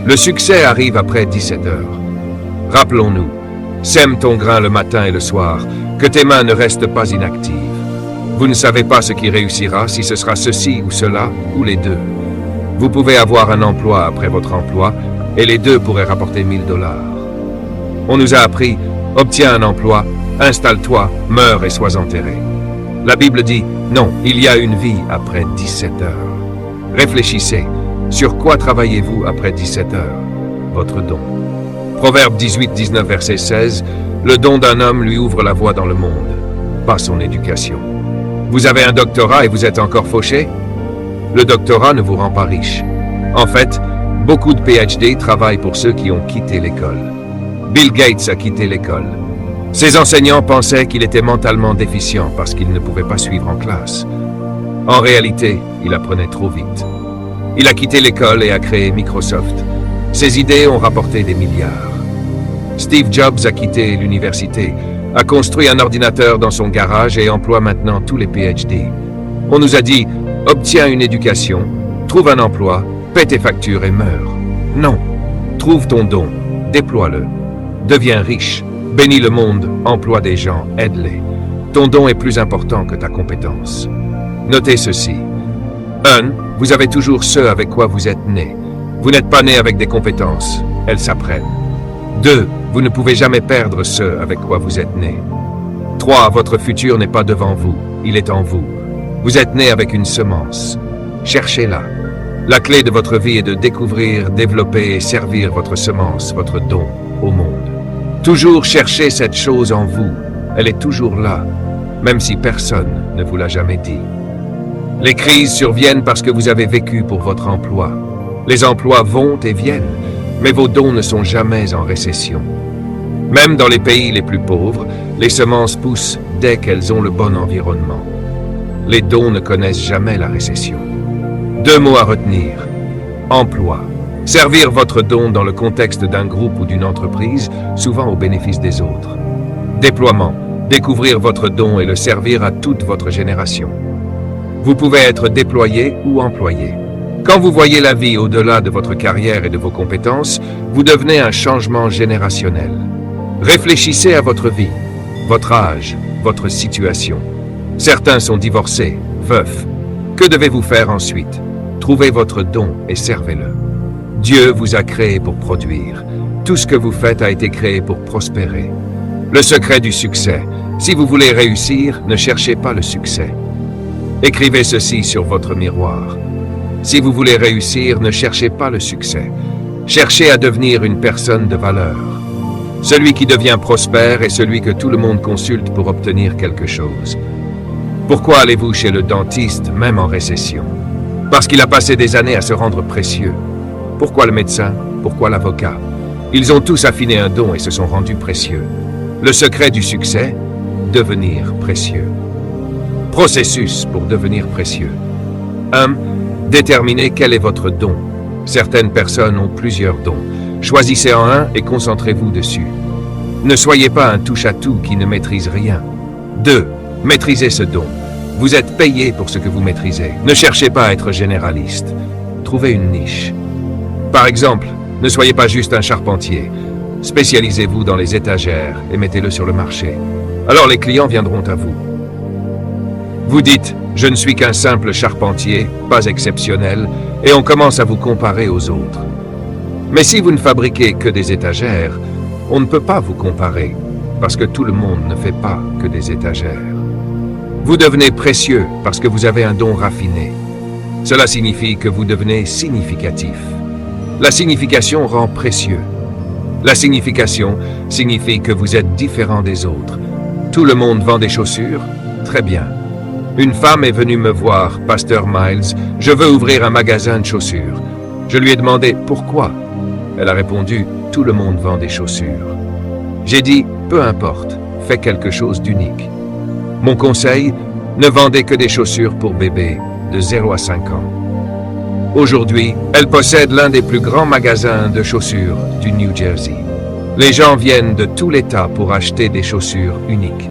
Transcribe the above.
Le succès arrive après 17 heures. Rappelons-nous, sème ton grain le matin et le soir, que tes mains ne restent pas inactives. Vous ne savez pas ce qui réussira, si ce sera ceci ou cela, ou les deux. Vous pouvez avoir un emploi après votre emploi, et les deux pourraient rapporter 1000 $. On nous a appris, obtiens un emploi, installe-toi, meurs et sois enterré. La Bible dit, non, il y a une vie après 17 heures. Réfléchissez, sur quoi travaillez-vous après 17 heures? Votre don. Proverbe 18-19, verset 16, le don d'un homme lui ouvre la voie dans le monde, pas son éducation. Vous avez un doctorat et vous êtes encore fauché? Le doctorat ne vous rend pas riche. En fait, beaucoup de PhD travaillent pour ceux qui ont quitté l'école. Bill Gates a quitté l'école. Ses enseignants pensaient qu'il était mentalement déficient parce qu'il ne pouvait pas suivre en classe. En réalité, il apprenait trop vite. Il a quitté l'école et a créé Microsoft. Ses idées ont rapporté des milliards. Steve Jobs a quitté l'université, a construit un ordinateur dans son garage et emploie maintenant tous les PhD. On nous a dit, obtiens une éducation, trouve un emploi, paie tes factures et meurs. Non, trouve ton don, déploie-le, deviens riche, bénis le monde, emploie des gens, aide-les. Ton don est plus important que ta compétence. Notez ceci. 1. Vous avez toujours ce avec quoi vous êtes né. Vous n'êtes pas né avec des compétences, elles s'apprennent. 2. Vous ne pouvez jamais perdre ce avec quoi vous êtes né. 3. Votre futur n'est pas devant vous, il est en vous. Vous êtes né avec une semence. Cherchez-la. La clé de votre vie est de découvrir, développer et servir votre semence, votre don, au monde. Toujours chercher cette chose en vous. Elle est toujours là, même si personne ne vous l'a jamais dit. Les crises surviennent parce que vous avez vécu pour votre emploi. Les emplois vont et viennent, mais vos dons ne sont jamais en récession. Même dans les pays les plus pauvres, les semences poussent dès qu'elles ont le bon environnement. Les dons ne connaissent jamais la récession. 2 mots à retenir. Emploi. Servir votre don dans le contexte d'un groupe ou d'une entreprise, souvent au bénéfice des autres. Déploiement. Découvrir votre don et le servir à toute votre génération. Vous pouvez être déployé ou employé. Quand vous voyez la vie au-delà de votre carrière et de vos compétences, vous devenez un changement générationnel. Réfléchissez à votre vie, votre âge, votre situation. Certains sont divorcés, veufs. Que devez-vous faire ensuite? Trouvez votre don et servez-le. Dieu vous a créé pour produire. Tout ce que vous faites a été créé pour prospérer. Le secret du succès. Si vous voulez réussir, ne cherchez pas le succès. Écrivez ceci sur votre miroir. Si vous voulez réussir, ne cherchez pas le succès. Cherchez à devenir une personne de valeur. Celui qui devient prospère est celui que tout le monde consulte pour obtenir quelque chose. Pourquoi allez-vous chez le dentiste, même en récession? Parce qu'il a passé des années à se rendre précieux. Pourquoi le médecin? Pourquoi l'avocat? Ils ont tous affiné un don et se sont rendus précieux. Le secret du succès? Devenir précieux. Processus pour devenir précieux. 1. Déterminez quel est votre don. Certaines personnes ont plusieurs dons. Choisissez en un et concentrez-vous dessus. Ne soyez pas un touche-à-tout qui ne maîtrise rien. 2. Maîtrisez ce don. Vous êtes payé pour ce que vous maîtrisez. Ne cherchez pas à être généraliste. Trouvez une niche. Par exemple, ne soyez pas juste un charpentier. Spécialisez-vous dans les étagères et mettez-le sur le marché. Alors les clients viendront à vous. Vous dites, je ne suis qu'un simple charpentier, pas exceptionnel, et on commence à vous comparer aux autres. Mais si vous ne fabriquez que des étagères, on ne peut pas vous comparer, parce que tout le monde ne fait pas que des étagères. Vous devenez précieux parce que vous avez un don raffiné. Cela signifie que vous devenez significatif. La signification rend précieux. La signification signifie que vous êtes différent des autres. Tout le monde vend des chaussures? Très bien. Une femme est venue me voir, Pasteur Miles, je veux ouvrir un magasin de chaussures. Je lui ai demandé pourquoi. Elle a répondu, tout le monde vend des chaussures. J'ai dit, peu importe, fais quelque chose d'unique. Mon conseil, ne vendez que des chaussures pour bébés de 0 à 5 ans. Aujourd'hui, elle possède l'un des plus grands magasins de chaussures du New Jersey. Les gens viennent de tout l'État pour acheter des chaussures uniques.